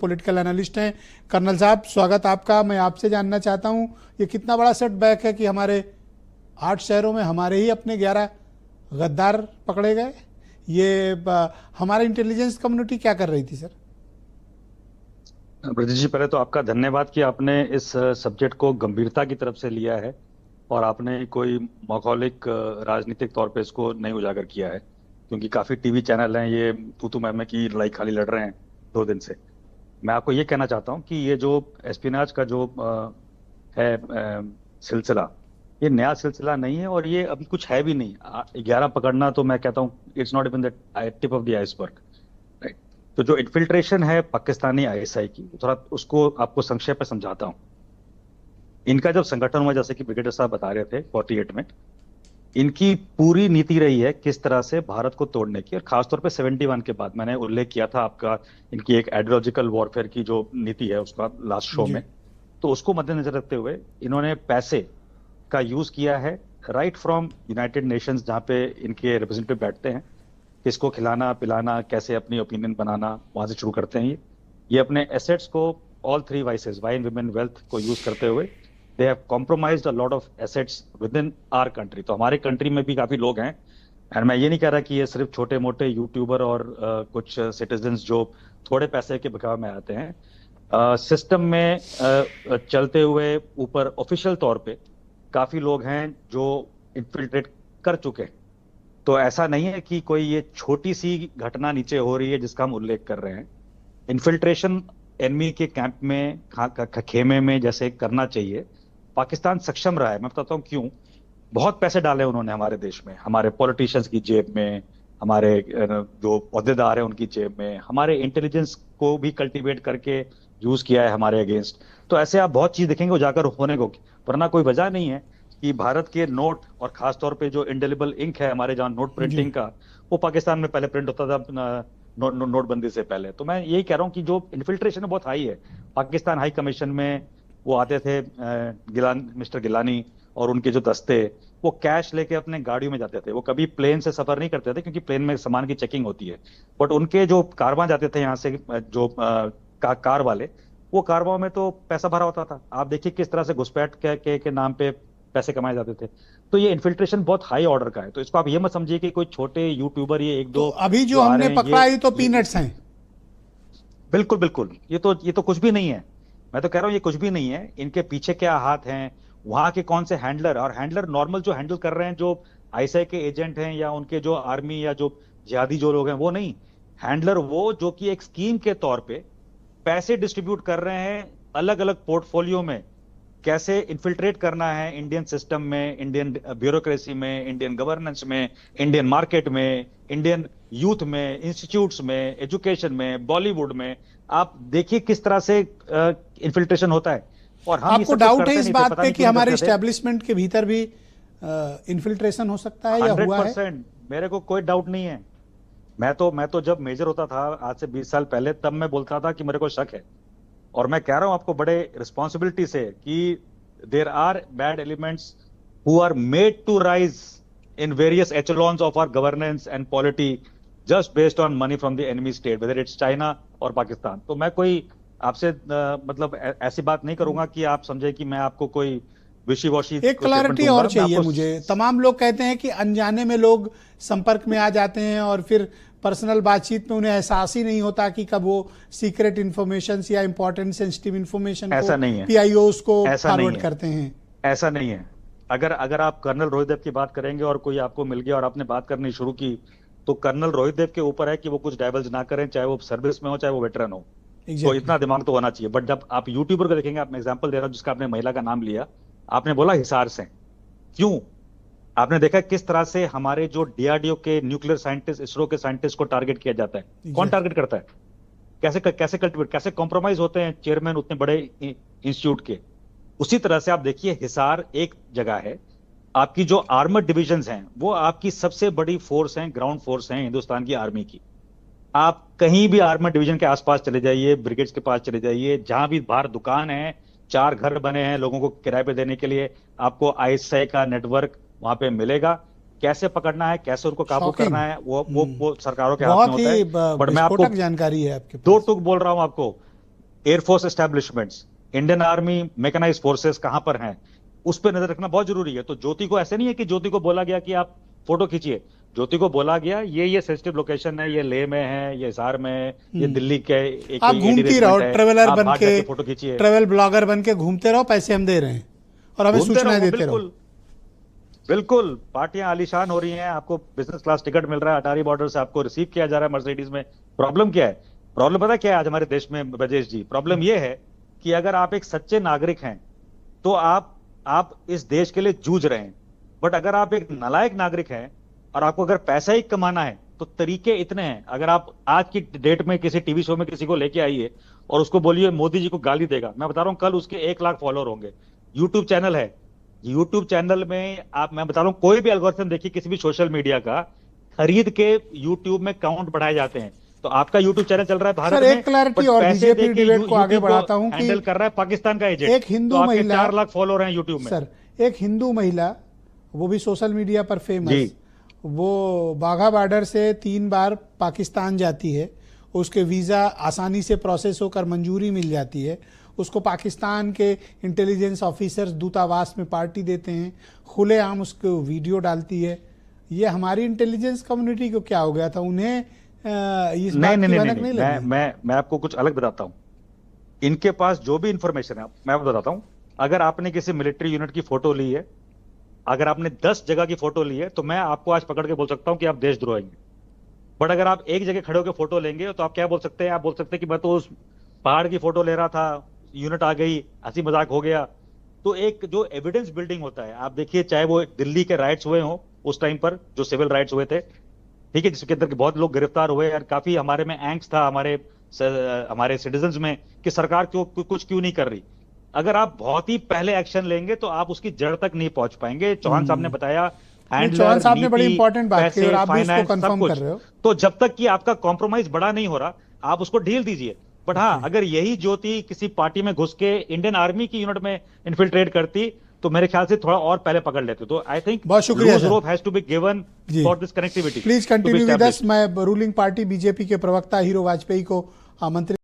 Political analyst हैं। Colonel साहब, स्वागत आपका। मैं आपसे जानना चाहता हूं, ये कितना बड़ा सेटबैक है कि हमारे 8 शहरों में हमारे ही अपने 11 गद्दार पकड़े गए। ये हमारी इंटेलिजेंस कम्युनिटी क्या कर रही थी सर? ब्रजेश जी, पहले तो आपका धन्यवाद कि आपने इस सब्जेक्ट को गंभीरता की तरफ से लिया है और आपने कोई मौखौलिक राजनीतिक तौर पे इसको नहीं उजागर किया है, क्योंकि काफी टीवी चैनल हैं ये तू मैं की लड़ाई खाली लड़ रहे हैं 2 दिन से। मैं आपको ये कहना चाहता हूँ कि ये जो एस्पिनाज का जो है सिलसिला, ये नया सिलसिला नहीं है और ये अभी कुछ है भी नहीं। 11 पकड़ना तो मैं कहता हूँ it's not even the tip of the iceberg. तो जो इन्फिल्ट्रेशन है पाकिस्तानी आईएसआई की, थोड़ा उसको आपको संक्षेप में समझाता हूँ। इनका जब संगठन हुआ, जैसे कि ब्रिगेडियर साहब बता रहे थे 48 में, इनकी पूरी नीति रही है किस तरह से भारत को तोड़ने की, और खासतौर पे 71 के बाद मैंने उल्लेख किया था आपका, इनकी एक आइडियोलॉजिकल वॉरफेयर की जो नीति है उसका लास्ट शो में। तो उसको मद्देनजर रखते हुए इन्होंने पैसे का यूज किया है राइट फ्रॉम यूनाइटेड नेशंस, जहाँ पे इनके रिप्रेजेंटेटिव बैठते हैं, किसको खिलाना पिलाना, कैसे अपनी ओपिनियन बनाना, वहां से शुरू करते हैं। ये अपने एसेट्स को, all 3 vices, wine women wealth को यूज करते हुए they have compromised a lot of assets within our country. तो हमारे कंट्री में भी काफी लोग हैं, एंड मैं ये नहीं कह रहा कि ये सिर्फ छोटे मोटे यूट्यूबर और कुछ सिटीजन्स जो थोड़े पैसे के बकाव में आते हैं। सिस्टम में चलते हुए ऊपर ऑफिशियल तौर पे काफी लोग हैं जो इन्फिल्ट्रेट कर चुके हैं। तो ऐसा नहीं है कि कोई ये छोटी सी घटना नीचे हो रही है जिसका हम उल्लेख कर रहे हैं। इन्फिल्ट्रेशन एनिमी के कैंप में, खेमे में जैसे करना चाहिए, पाकिस्तान सक्षम रहा है। मैं बताता हूँ क्यों। बहुत पैसे डाले उन्होंने हमारे देश में, हमारे पॉलिटिशियंस की जेब में, हमारे जो ओहदेदार हैं उनकी जेब में, हमारे इंटेलिजेंस को भी कल्टीवेट करके यूज किया है हमारे अगेंस्ट। तो ऐसे आप बहुत चीज देखेंगे उजागर होने को, वरना कोई वजह नहीं है कि भारत के नोट, और खासतौर पे जो इंडेलिबल इंक है हमारे, जहां नोट प्रिंटिंग का, वो पाकिस्तान में पहले प्रिंट होता था नोटबंदी से पहले। तो मैं यही कह रहा हूँ कि जो इन्फिल्ट्रेशन बहुत हाई है। पाकिस्तान हाई कमीशन में वो आते थे, मिस्टर गिलानी और उनके जो दस्ते, वो कैश लेके अपने गाड़ियों में जाते थे। वो कभी प्लेन से सफर नहीं करते थे, क्योंकि प्लेन में सामान की चेकिंग होती है। बट उनके जो कारवां जाते थे यहाँ से, जो कार वाले, वो कारवां में तो पैसा भरा होता था। आप देखिए किस तरह से घुसपैठ के नाम पे पैसे कमाए जाते थे। तो ये इन्फिल्ट्रेशन बहुत हाई ऑर्डर का है। तो इसको आप ये मत समझिए कि कोई छोटे यूट्यूबर, ये एक तो दो अभी जो जो आ हमने रहे हैं, पकड़ा ये तो पीनट्स हैं। बिल्कुल बिल्कुल, ये तो कुछ भी नहीं है। मैं तो कह रहा हूँ ये कुछ भी नहीं है। इनके पीछे क्या हाथ हैं, वहां के कौन से हैंडलर, और हैंडलर नॉर्मल जो हैंडल कर रहे हैं, जो आईएसआई के एजेंट हैं या उनके जो आर्मी या जो जिहादी जो लोग हैं, वो नहीं। हैंडलर वो जो कि एक स्कीम के तौर पे पैसे डिस्ट्रीब्यूट कर रहे हैं अलग अलग पोर्टफोलियो में, कैसे इन्फिल्ट्रेट करना है इंडियन सिस्टम में, इंडियन ब्यूरोक्रेसी में, इंडियन गवर्नेंस में, इंडियन मार्केट में, इंडियन यूथ में, इंस्टीट्यूट्स में, एजुकेशन में, बॉलीवुड में। आप देखिए किस तरह से इन्फिल्ट्रेशन होता है। और हम ये आपको सब कुछ डाउट है करते इस नहीं थे, बात पता पे नहीं कि क्यों नहीं हमारे करते थे। इस्टेब्लिशमेंट के भीतर भी इन्फिल्ट्रेशन हो सकता है या हुआ है? 100%, मेरे को कोई डाउट नहीं है। मैं तो जब मेजर होता था आज से 20 साल पहले, तब मैं बोलता था कि मेरे को शक है। और मैं कह रहा हूं आपको बड़े रिस्पॉन्सिबिलिटी से कि there are bad elements who are made to rise in various echelons of our governance and polity, just based on money from the enemy state, whether it's China और पाकिस्तान। तो मैं कोई आपसे मतलब ऐसी बात नहीं करूंगा कि आप समझे कि मैं आपको कोई विशी वॉशी एक कोई स्टेटमेंट क्लैरिटी दूंगा। और मैं चाहिए आपको मुझे। तमाम लोग कहते हैं कि अनजाने में लोग संपर्क में आ जाते हैं और फिर पर्सनल बातचीत में उन्हें एहसास ही नहीं होता कि कब वो सीक्रेट इंफॉर्मेशन या इंपॉर्टेंट सेंसिटिव इंफॉर्मेशन को ऐसा नहीं है, पीआईओस को ऐसा नहीं फॉरवर्ड है, करते हैं। ऐसा नहीं है। अगर अगर आप कर्नल रोहित देव की बात करेंगे और कोई आपको मिल गया और आपने बात करनी शुरू की, तो कर्नल रोहित देव के ऊपर है कि वो कुछ डाइवर्ज ना करें, चाहे वो सर्विस में हो चाहे वो वेटरन हो। तो एग्जैक्टली। इतना दिमाग तो होना चाहिए। बट जब आप यूट्यूबर को देखेंगे, आप मैं एग्जांपल दे रहा हूं जिसका आपने महिला का नाम लिया, आपने बोला हिसार से, क्यों? आपने देखा किस तरह से हमारे जो डीआरडीओ के न्यूक्लियर साइंटिस्ट, इसरो के साइंटिस्ट को टारगेट किया जाता है। कौन टारगेट करता है? कैसे कैसे कल्टिवेट, कैसे कॉम्प्रोमाइज होते हैं चेयरमैन उतने बड़े इंस्टीट्यूट के। उसी तरह से आप देखिए, हिसार एक जगह है। आपकी जो आर्मर्ड डिविजन्स हैं, वो आपकी सबसे बड़ी फोर्स हैं, ग्राउंड फोर्स हैं हिंदुस्तान की आर्मी की। आप कहीं भी आर्मर्ड डिवीजन के आसपास चले जाइए, ब्रिगेड्स के पास चले जाइए, जहां भी बाहर दुकान है, 4 घर बने हैं लोगों को किराए पे देने के लिए, आपको आईएसआई का नेटवर्क वहां पे मिलेगा। कैसे पकड़ना है, कैसे उनको काबू शॉकिंग। करना है, वो सरकारों के हाथ में बहुत होता ही है। बट मैं आपको विस्फोटक जानकारी है आपके दो पास। टूक बोल रहा हूं आपको, air force establishments, Indian army mechanised forces कहां पर हैं, उस पर नजर रखना बहुत जरूरी है। तो ज्योति को ऐसे नहीं है कि ज्योति को बोला गया कि आप फोटो खींचिए, ज्योति को बोला गया ये सेंसिटिव लोकेशन है, ये लेह में है, ये हिसार में है, ये दिल्ली के एक आप घूमती रहो, ट्रेवलर बन के, फोटो खींचिए, ट्रेवल ब्लॉगर बन के घूमते रहो, पैसे हम दे रहे हैं और हमें सूचनाएं देते रहो। बिल्कुल, पार्टियां आलीशान हो रही हैं, आपको बिजनेस क्लास टिकट मिल रहा है, अटारी बॉर्डर से आपको रिसीव किया जा रहा है मर्सिडीज में। प्रॉब्लम क्या है? प्रॉब्लम पता क्या है आज हमारे देश में ब्रजेश जी? प्रॉब्लम ये है कि अगर आप एक सच्चे नागरिक हैं तो आप इस देश के लिए जूझ रहे हैं, बट अगर आप एक नालायक नागरिक हैं और आपको अगर पैसा ही कमाना है तो तरीके इतने हैं। अगर आप आज की डेट में किसी टीवी शो में किसी को लेके आइए और उसको बोलिए मोदी जी को गाली देगा, मैं बता रहा हूं कल उसके 1 लाख फॉलोअर होंगे। यूट्यूब चैनल है, यूट्यूब चैनल में मैं बता रहा हूं कोई भी एल्गोरिथम देखिए किसी भी सोशल मीडिया का, खरीद के यूट्यूब में काउंट बढ़ाए जाते हैं। तो आपका यूट्यूब चैनल चल रहा है भारत में, एक क्लैरिटी और बीजेपी डिबेट को आगे बढ़ाता हूं कि हैंडल कर रहा है पाकिस्तान का एजेंट। एक हिंदू महिला, 4 लाख फॉलोअर हैं यूट्यूब में। सर, एक हिंदू महिला, वो भी सोशल मीडिया पर फेमस, वो बाघा बॉर्डर से 3 बार पाकिस्तान जाती है, उसके वीज़ा आसानी से प्रोसेस होकर मंजूरी मिल जाती है, उसको पाकिस्तान के इंटेलिजेंस ऑफिसर्स दूतावास में पार्टी देते हैं, खुलेआम उसको वीडियो डालती है। ये हमारी इंटेलिजेंस कम्युनिटी को क्या हो गया था? उन्हें इस बात की भनक नहीं लगी। मैं आपको कुछ अलग बताता हूं। इनके पास जो भी इंफॉर्मेशन है मैं आपको बताता हूं। अगर आपने किसी मिलिट्री यूनिट की फोटो ली है, अगर आपने 10 जगह की फोटो ली है, तो मैं आपको आज पकड़ के बोल सकता हूं कि आप देशद्रोही हैं। बट अगर आप एक जगह खड़े होकर फोटो लेंगे तो आप क्या बोल सकते हैं? आप बोल सकते हैं कि मैं तो उस पहाड़ की फोटो ले रहा था, यूनिट आ गई, हंसी मजाक हो गया। तो एक जो एविडेंस बिल्डिंग होता है, आप देखिए चाहे वो दिल्ली के राइट्स हुए हों उस टाइम पर, जो सिविल राइट्स हुए थे, ठीक है, जिसके अंदर बहुत लोग गिरफ्तार हुए और काफी हमारे में एंग्स्ट था हमारे सिटीजन्स में कि सरकार कुछ क्यों नहीं कर रही। अगर आप बहुत ही पहले एक्शन लेंगे तो आप उसकी जड़ तक नहीं पहुंच पाएंगे। चौहान साहब ने बताया, चौहान साहब ने बड़ी इंपॉर्टेंट बात की और आप भी उसको कंफर्म कर रहे हो। तो जब तक कि आपका कॉम्प्रोमाइज बड़ा नहीं हो रहा, आप उसको ढील दीजिए। बट हाँ, अगर यही ज्योति किसी पार्टी में घुस के इंडियन आर्मी की यूनिट में इन्फिल्ट्रेट करती तो मेरे ख्याल से थोड़ा और पहले पकड़ लेते। तो आई थिंक बहुत शुक्रिया rope has to be given for this connectivity. Please continue with us. मैं रूलिंग पार्टी बीजेपी के प्रवक्ता हीरो वाजपेयी को आमंत्रित